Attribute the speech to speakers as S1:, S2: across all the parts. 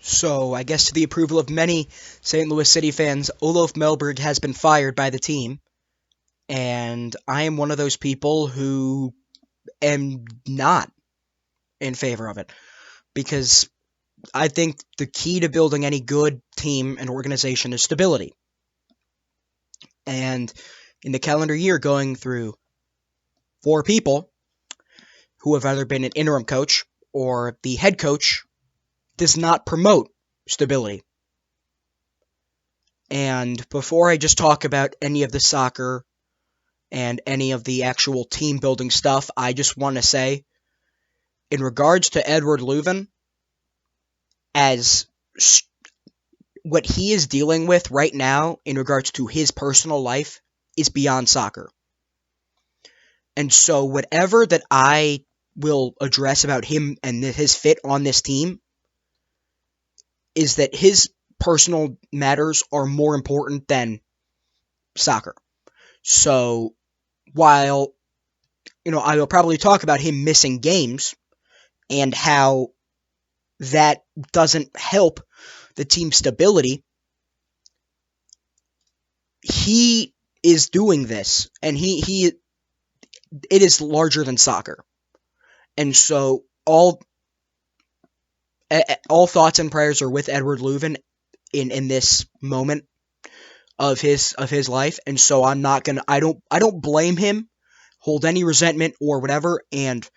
S1: So, I guess to the approval of many St. Louis City fans, Olof Mellberg has been fired by the team, and I am one of those people who am not in favor of it because I think the key to building any good team and organization is stability. And in the calendar year, going through four people who have either been an interim coach or the head coach does not promote stability. And before I just talk about any of the soccer and any of the actual team building stuff, I just want to say, in regards to Edward Leuven, as what he is dealing with right now in regards to his personal life is beyond soccer. And so whatever that I will address about him and his fit on this team is that his personal matters are more important than soccer. So while, I will probably talk about him missing games and how that doesn't help the team's stability, he is doing this, and it is larger than soccer. And so all thoughts and prayers are with Edward Leuven in this moment of his life, and so I don't blame him, hold any resentment or whatever, and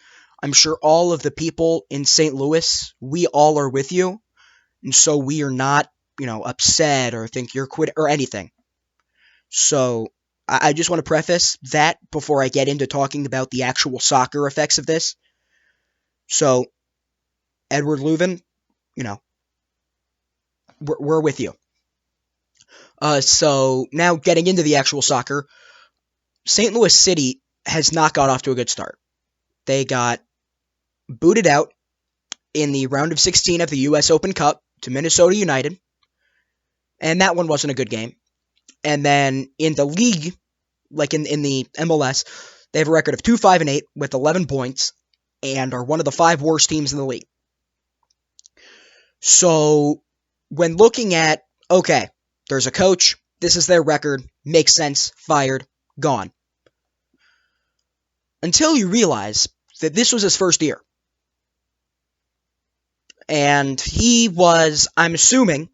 S1: I'm sure all of the people in St. Louis, we all are with you, and so we are not, upset or think you're quit or anything. So I just want to preface that before I get into talking about the actual soccer effects of this. So, Edward Leuven, we're with you. So now getting into the actual soccer, St. Louis City has not got off to a good start. They got booted out in the round of 16 of the U.S. Open Cup to Minnesota United, and that one wasn't a good game. And then in the league, like in the MLS, they have a record of 2-5-8 with 11 points and are one of the 5 worst teams in the league. So when looking at, okay, there's a coach, this is their record, makes sense, fired, gone. Until you realize that this was his first year. And he was, I'm assuming,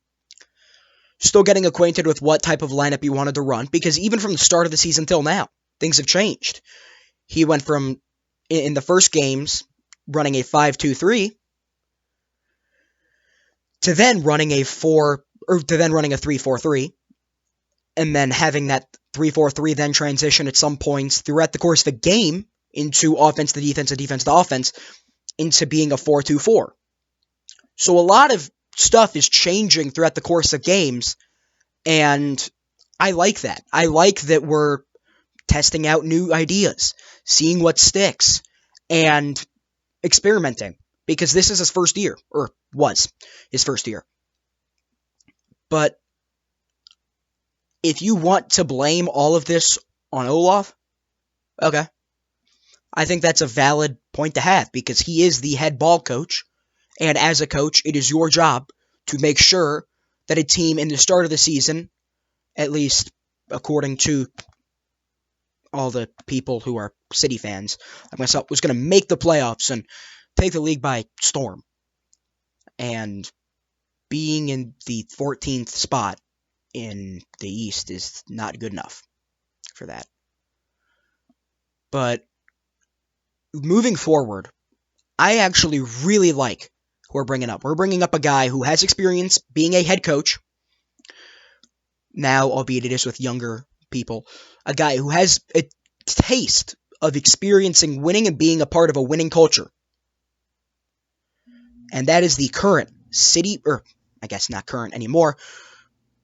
S1: still getting acquainted with what type of lineup he wanted to run, because even from the start of the season till now, things have changed. He went from, in the first games, running a 5-2-3, to then running a 3-4-3, and then having that 3-4-3 then transition at some points throughout the course of the game into offense to defense and defense to offense into being a 4-2-4. So a lot of stuff is changing throughout the course of games, and I like that. I like that we're testing out new ideas, seeing what sticks, and experimenting, because this is his first year, or was his first year. But if you want to blame all of this on Olof, okay, I think that's a valid point to have, because he is the head ball coach, and as a coach, it is your job to make sure that a team in the start of the season, at least according to all the people who are City fans like myself, was going to make the playoffs and take the league by storm. And being in the 14th spot in the East is not good enough for that. But moving forward, I actually really like who we're bringing up. We're bringing up a guy who has experience being a head coach, now, albeit it is with younger people, a guy who has a taste of experiencing winning and being a part of a winning culture. And that is the current City, or I guess not current anymore,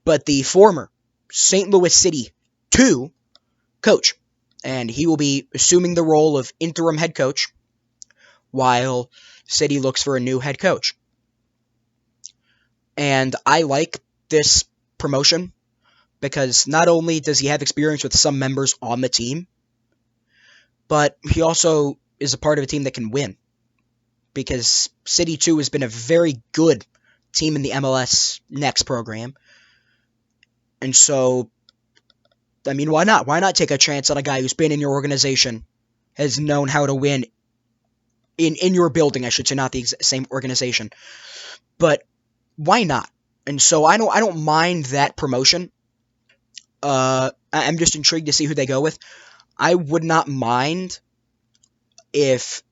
S1: but the former St. Louis City 2 coach. And he will be assuming the role of interim head coach while City looks for a new head coach. And I like this promotion because not only does he have experience with some members on the team, but he also is a part of a team that can win. Because City 2 has been a very good team in the MLS Next program. And so, I mean, why not? Why not take a chance on a guy who's been in your organization, has known how to win in your building, I should say, not the same organization. But why not? And so I don't mind that promotion. I'm just intrigued to see who they go with. I would not mind if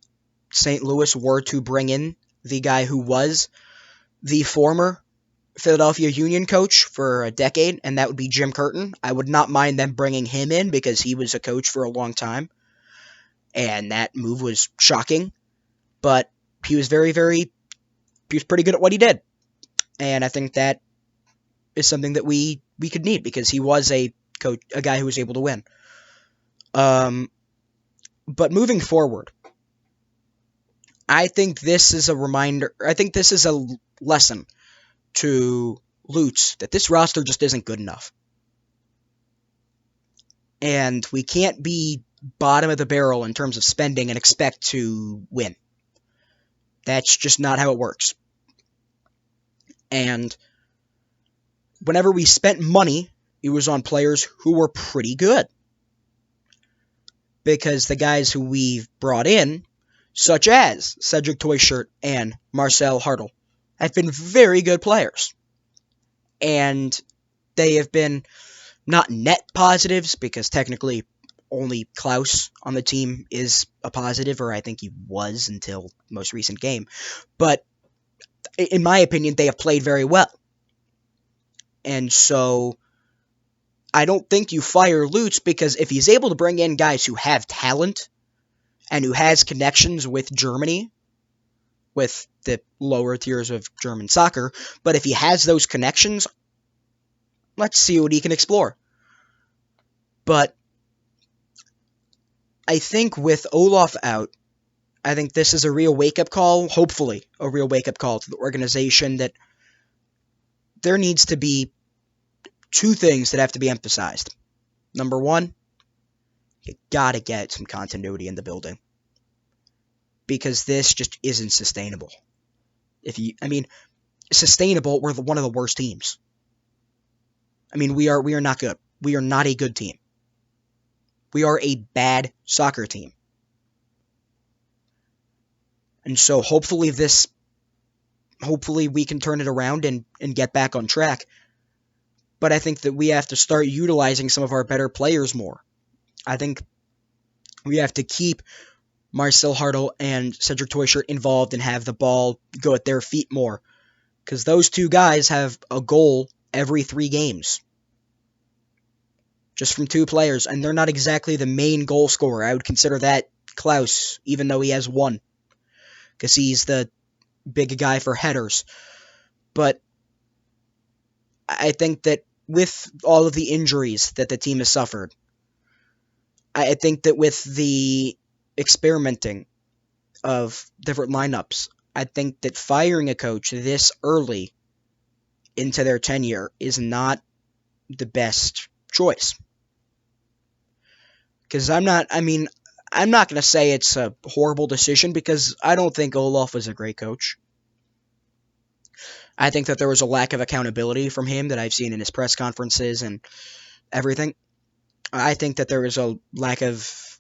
S1: St. Louis were to bring in the guy who was the former Philadelphia Union coach for a decade, and that would be Jim Curtin. I would not mind them bringing him in because he was a coach for a long time, and that move was shocking. But he was he was pretty good at what he did, and I think that is something that we could need because he was a coach, a guy who was able to win. But moving forward, I think this is a reminder. I think this is a lesson to Lutz that this roster just isn't good enough. And we can't be bottom of the barrel in terms of spending and expect to win. That's just not how it works. And whenever we spent money, it was on players who were pretty good. Because the guys who we've brought in, such as Cedric Toyshirt and Marcel Hartl, have been very good players. And they have been not net positives, because technically only Klaus on the team is a positive, or I think he was until the most recent game. But in my opinion, they have played very well. And so I don't think you fire Lutz, because if he's able to bring in guys who have talent and who has connections with Germany, with the lower tiers of German soccer, but if he has those connections, let's see what he can explore. But I think with Olof out, I think this is a real wake-up call, hopefully a real wake-up call to the organization, that there needs to be two things that have to be emphasized. Number one, you gotta get some continuity in the building, because this just isn't sustainable. Sustainable, we're one of the worst teams. We are not good. We are not a good team. We are a bad soccer team. And so hopefully we can turn it around and get back on track. But I think that we have to start utilizing some of our better players more. I think we have to keep Marcel Hartl and Cedric Toyshirt involved and have the ball go at their feet more. Because those two guys have a goal every 3 games. Just from 2 players, and they're not exactly the main goal scorer. I would consider that Klaus, even though he has 1. Because he's the big guy for headers. But I think that with all of the injuries that the team has suffered, I think that with the experimenting of different lineups, I think that firing a coach this early into their tenure is not the best choice. Because I'm not going to say it's a horrible decision, because I don't think Olof was a great coach. I think that there was a lack of accountability from him that I've seen in his press conferences and everything. I think that there was a lack of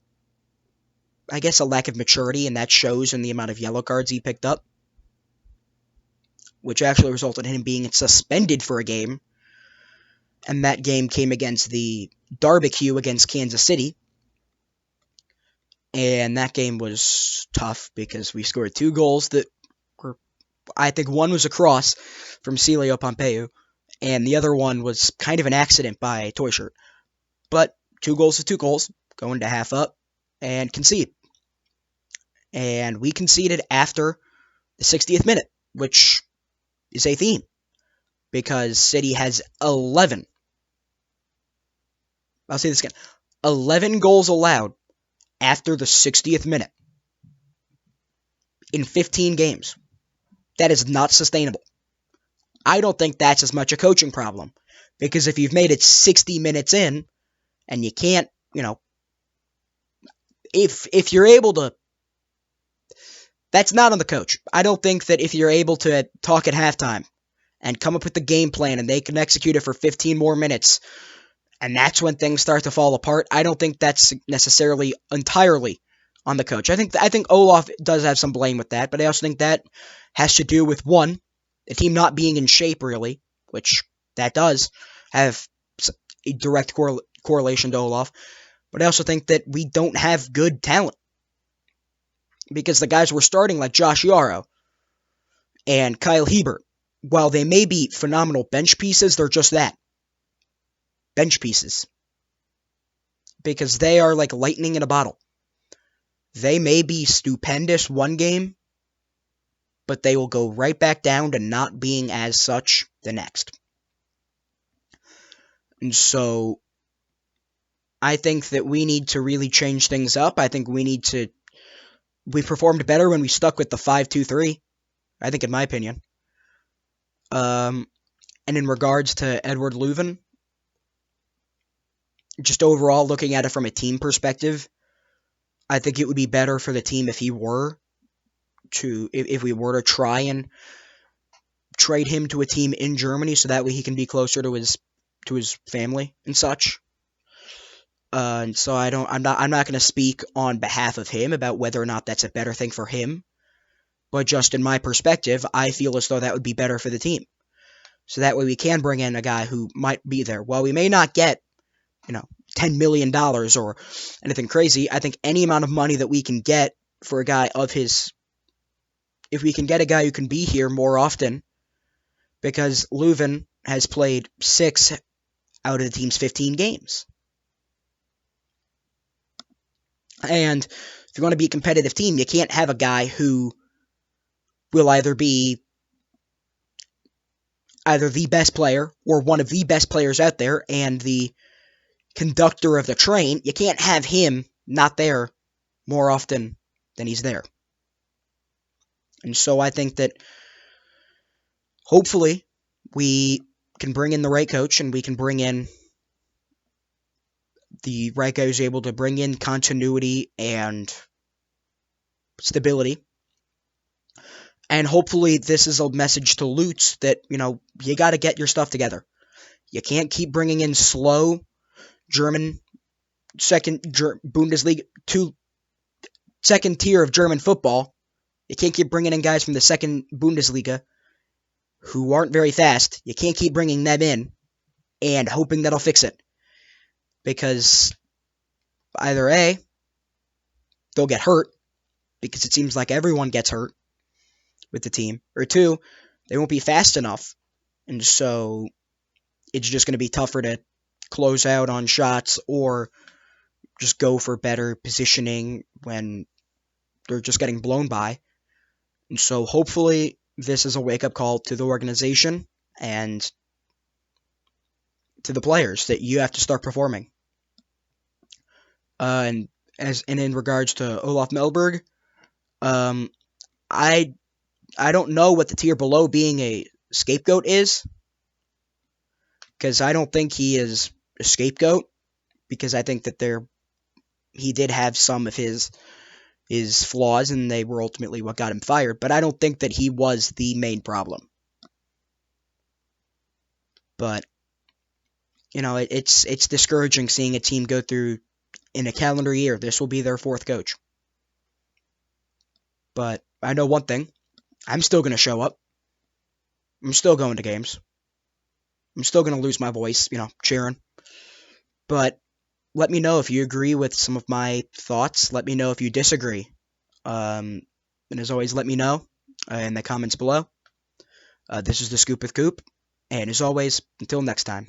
S1: maturity, and that shows in the amount of yellow cards he picked up, which actually resulted in him being suspended for a game. And that game came against the Barbecue against Kansas City. And that game was tough because we scored 2 goals that were, I think one was a cross from Celio Pompeu, and the other one was kind of an accident by Toyshirt. But 2 goals is 2 goals, go into half up, and concede. And we conceded after the 60th minute, which is a theme, because City has 11. I'll say this again. 11 goals allowed after the 60th minute in 15 games. That is not sustainable. I don't think that's as much a coaching problem, because if you've made it 60 minutes in and you can't, if you're able to, that's not on the coach. I don't think that if you're able to talk at halftime and come up with the game plan, and they can execute it for 15 more minutes, and that's when things start to fall apart. I don't think that's necessarily entirely on the coach. I think Olof does have some blame with that, but I also think that has to do with, one, the team not being in shape, really, which that does have a direct correlation to Olof. But I also think that we don't have good talent, because the guys we're starting, like Josh Yarrow and Kyle Hebert, while they may be phenomenal bench pieces, they're just that. Bench pieces. Because they are like lightning in a bottle. They may be stupendous one game, but they will go right back down to not being as such the next. And so I think that we need to really change things up. I think we performed better when we stuck with the 5-2-3, I think, in my opinion. And in regards to Edward Leuven, just overall looking at it from a team perspective, I think it would be better for the team if we were to try and trade him to a team in Germany, so that way he can be closer to his family and such. And so I'm not going to speak on behalf of him about whether or not that's a better thing for him, but just in my perspective, I feel as though that would be better for the team. So that way we can bring in a guy who might be there. While we may not get, $10 million or anything crazy, I think any amount of money that we can get for a guy of his, if we can get a guy who can be here more often, because Leuven has played 6 out of the team's 15 games. And if you want to be a competitive team, you can't have a guy who will either be the best player or one of the best players out there and the conductor of the train. You can't have him not there more often than he's there. And so I think that hopefully we can bring in the right coach, and we can bring in the right guy who's able to bring in continuity and stability. And hopefully this is a message to Lutz that, you got to get your stuff together. You can't keep bringing in slow German Bundesliga, second tier of German football. You can't keep bringing in guys from the second Bundesliga who aren't very fast. You can't keep bringing them in and hoping that'll fix it. Because either A, they'll get hurt, because it seems like everyone gets hurt with the team, or 2, they won't be fast enough, and so it's just going to be tougher to close out on shots or just go for better positioning when they're just getting blown by. And so hopefully this is a wake-up call to the organization and to the players that you have to start performing. And in regards to Olof Mellberg, I don't know what the tier below being a scapegoat is, because I don't think he is a scapegoat, because I think that he did have some of his flaws, and they were ultimately what got him fired, but I don't think that he was the main problem. But, it's discouraging seeing a team go through, in a calendar year, this will be their 4th coach. But I know one thing. I'm still going to show up. I'm still going to games. I'm still going to lose my voice, cheering. But let me know if you agree with some of my thoughts. Let me know if you disagree. And as always, let me know in the comments below. This is The Scoop with Coop. And as always, until next time.